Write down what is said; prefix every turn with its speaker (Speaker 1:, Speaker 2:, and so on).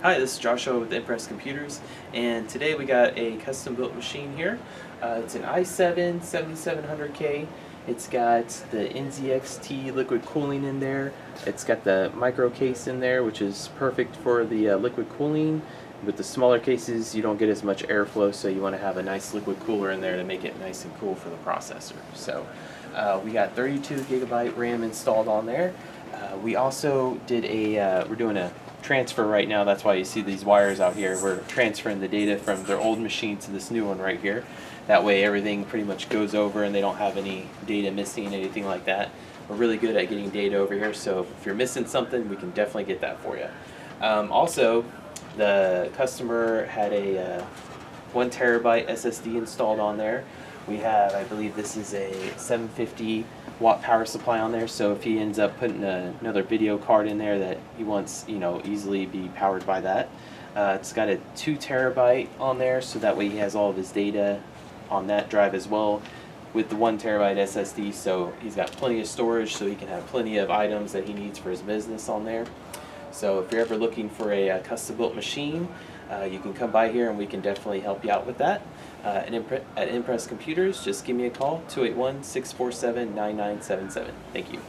Speaker 1: Hi, this is Joshua with Impress Computers, and today we got a custom built machine here. It's an i7-7700k. It's got the NZXT liquid cooling in there. It's got the micro case in there, which is perfect for the liquid cooling. With the smaller cases, you don't get as much airflow, so you want to have a nice liquid cooler in there to make it nice and cool for the processor. So we got 32 gigabyte RAM installed on there. We also did we're doing a transfer right now. That's why you see these wires out here. We're transferring the data from their old machine to this new one right here. That way everything pretty much goes over and they don't have any data missing, anything like that. We're really good at getting data over here, so if you're missing something, we can definitely get that for you. Also, the customer had a 1 terabyte SSD installed on there. We have, I believe this is a 750 watt power supply on there, so if he ends up putting another video card in there that he wants, easily be powered by that. It's got a 2 terabyte on there, so that way he has all of his data on that drive as well with the 1 terabyte SSD, so he's got plenty of storage, so he can have plenty of items that he needs for his business on there. So if you're ever looking for a custom built machine, you can come by here and we can definitely help you out with that. At Impress Computers, just give me a call, 281-647-9977. Thank you.